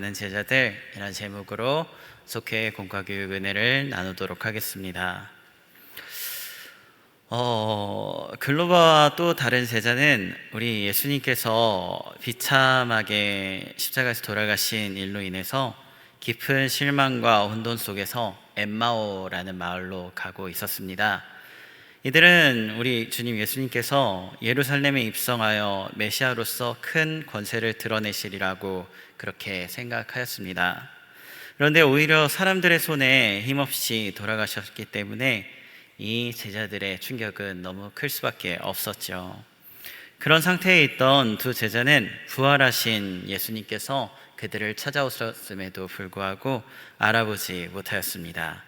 가는 제자들이라는 제목으로 속회 공과교육 은혜를 나누도록 하겠습니다. 글로바와 또 다른 제자는 우리 예수님께서 비참하게 십자가에서 돌아가신 일로 인해서 깊은 실망과 혼돈 속에서 엠마오라는 마을로 가고 있었습니다. 이들은 우리 주님 예수님께서 예루살렘에 입성하여 메시아로서 큰 권세를 드러내시리라고 그렇게 생각하였습니다. 그런데 오히려 사람들의 손에 힘없이 돌아가셨기 때문에 이 제자들의 충격은 너무 클 수밖에 없었죠. 그런 상태에 있던 두 제자는 부활하신 예수님께서 그들을 찾아오셨음에도 불구하고 알아보지 못하였습니다.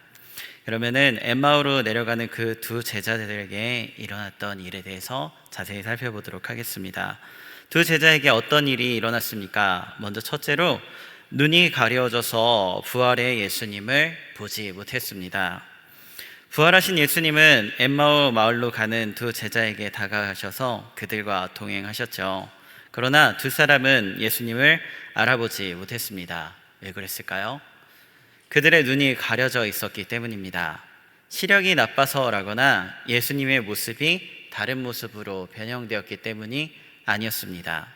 그러면은 엠마오로 내려가는 그 두 제자들에게 일어났던 일에 대해서 자세히 살펴보도록 하겠습니다. 두 제자에게 어떤 일이 일어났습니까? 먼저 첫째로 눈이 가려져서 부활의 예수님을 보지 못했습니다. 부활하신 예수님은 엠마오 마을로 가는 두 제자에게 다가가셔서 그들과 동행하셨죠. 그러나 두 사람은 예수님을 알아보지 못했습니다. 왜 그랬을까요? 그들의 눈이 가려져 있었기 때문입니다. 시력이 나빠서라거나 예수님의 모습이 다른 모습으로 변형되었기 때문이 아니었습니다.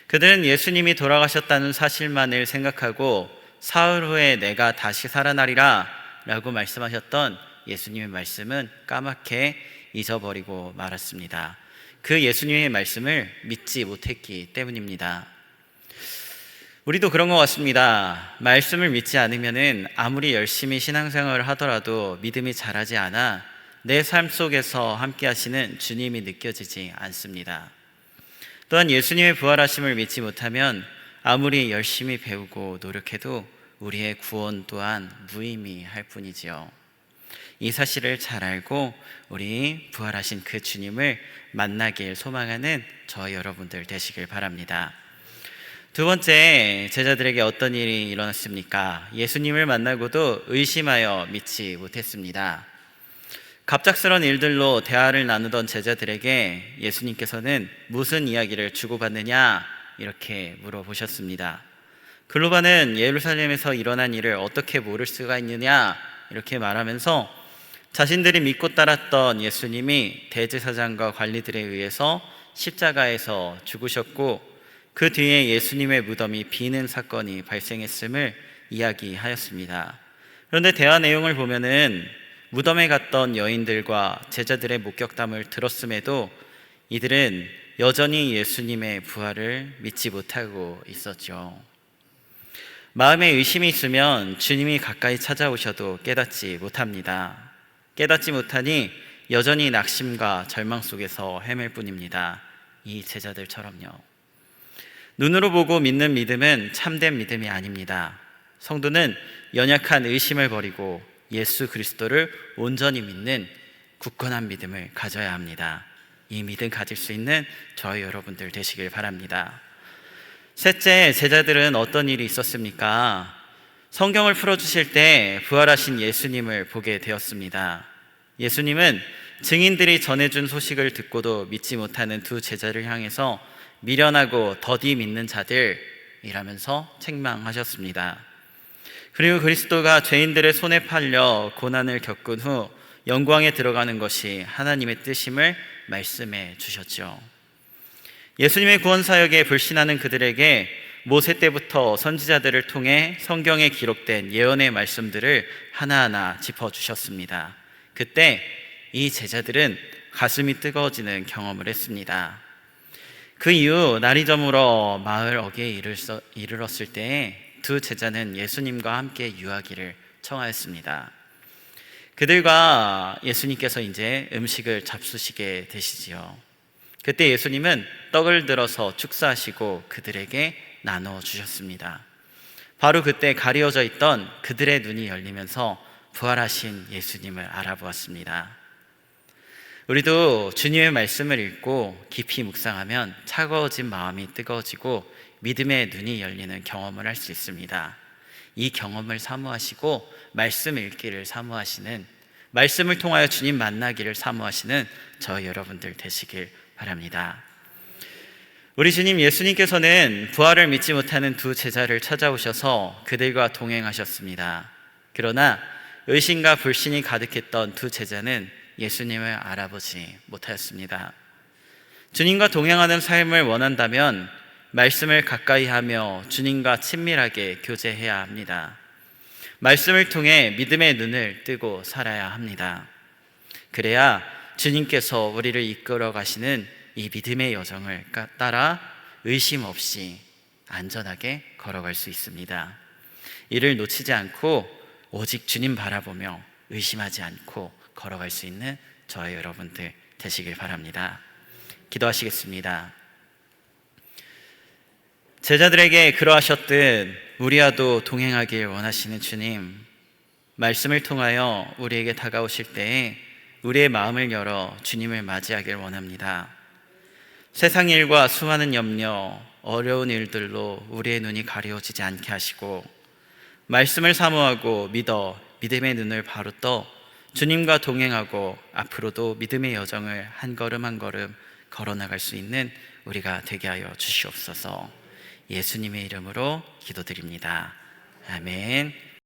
그들은 예수님이 돌아가셨다는 사실만을 생각하고 사흘 후에 내가 다시 살아나리라 라고 말씀하셨던 예수님의 말씀은 까맣게 잊어버리고 말았습니다. 그 예수님의 말씀을 믿지 못했기 때문입니다. 우리도 그런 것 같습니다. 말씀을 믿지 않으면은 아무리 열심히 신앙생활을 하더라도 믿음이 자라지 않아 내 삶 속에서 함께 하시는 주님이 느껴지지 않습니다. 또한 예수님의 부활하심을 믿지 못하면 아무리 열심히 배우고 노력해도 우리의 구원 또한 무의미할 뿐이지요. 이 사실을 잘 알고 우리 부활하신 그 주님을 만나길 소망하는 저희 여러분들 되시길 바랍니다. 두 번째, 제자들에게 어떤 일이 일어났습니까? 예수님을 만나고도 의심하여 믿지 못했습니다. 갑작스러운 일들로 대화를 나누던 제자들에게 예수님께서는 무슨 이야기를 주고받느냐 이렇게 물어보셨습니다. 글로바는 예루살렘에서 일어난 일을 어떻게 모를 수가 있느냐 이렇게 말하면서 자신들이 믿고 따랐던 예수님이 대제사장과 관리들에 의해서 십자가에서 죽으셨고 그 뒤에 예수님의 무덤이 비는 사건이 발생했음을 이야기하였습니다. 그런데 대화 내용을 보면은 무덤에 갔던 여인들과 제자들의 목격담을 들었음에도 이들은 여전히 예수님의 부활을 믿지 못하고 있었죠. 마음에 의심이 있으면 주님이 가까이 찾아오셔도 깨닫지 못합니다. 깨닫지 못하니 여전히 낙심과 절망 속에서 헤맬 뿐입니다. 이 제자들처럼요. 눈으로 보고 믿는 믿음은 참된 믿음이 아닙니다. 성도는 연약한 의심을 버리고 예수 그리스도를 온전히 믿는 굳건한 믿음을 가져야 합니다. 이 믿음 가질 수 있는 저희 여러분들 되시길 바랍니다. 셋째, 제자들은 어떤 일이 있었습니까? 성경을 풀어주실 때 부활하신 예수님을 보게 되었습니다. 예수님은 증인들이 전해준 소식을 듣고도 믿지 못하는 두 제자를 향해서 미련하고 더디 믿는 자들이라면서 책망하셨습니다. 그리고 그리스도가 죄인들의 손에 팔려 고난을 겪은 후 영광에 들어가는 것이 하나님의 뜻임을 말씀해 주셨죠. 예수님의 구원 사역에 불신하는 그들에게 모세 때부터 선지자들을 통해 성경에 기록된 예언의 말씀들을 하나하나 짚어주셨습니다. 그때 이 제자들은 가슴이 뜨거워지는 경험을 했습니다. 그 이후 날이 저물어 마을 어귀에 이르렀을 때에 두 제자는 예수님과 함께 유하기를 청하였습니다. 그들과 예수님께서 이제 음식을 잡수시게 되시지요. 그때 예수님은 떡을 들어서 축사하시고 그들에게 나눠 주셨습니다. 바로 그때 가려져 있던 그들의 눈이 열리면서 부활하신 예수님을 알아보았습니다. 우리도 주님의 말씀을 읽고 깊이 묵상하면 차가워진 마음이 뜨거워지고 믿음의 눈이 열리는 경험을 할 수 있습니다. 이 경험을 사모하시고 말씀 읽기를 사모하시는, 말씀을 통하여 주님 만나기를 사모하시는 저희 여러분들 되시길 바랍니다. 우리 주님 예수님께서는 부활을 믿지 못하는 두 제자를 찾아오셔서 그들과 동행하셨습니다. 그러나 의심과 불신이 가득했던 두 제자는 예수님을 알아보지 못하였습니다. 주님과 동행하는 삶을 원한다면 말씀을 가까이 하며 주님과 친밀하게 교제해야 합니다. 말씀을 통해 믿음의 눈을 뜨고 살아야 합니다. 그래야 주님께서 우리를 이끌어 가시는 이 믿음의 여정을 따라 의심 없이 안전하게 걸어갈 수 있습니다. 이를 놓치지 않고 오직 주님 바라보며 의심하지 않고 걸어갈 수 있는 저와 여러분들 되시길 바랍니다. 기도하시겠습니다. 제자들에게 그러하셨듯 우리와도 동행하길 원하시는 주님, 말씀을 통하여 우리에게 다가오실 때에 우리의 마음을 열어 주님을 맞이하길 원합니다. 세상 일과 수많은 염려, 어려운 일들로 우리의 눈이 가려워지지 않게 하시고 말씀을 사모하고 믿어 믿음의 눈을 바로 떠 주님과 동행하고 앞으로도 믿음의 여정을 한 걸음 한 걸음 걸어나갈 수 있는 우리가 되게 하여 주시옵소서. 예수님의 이름으로 기도드립니다. 아멘.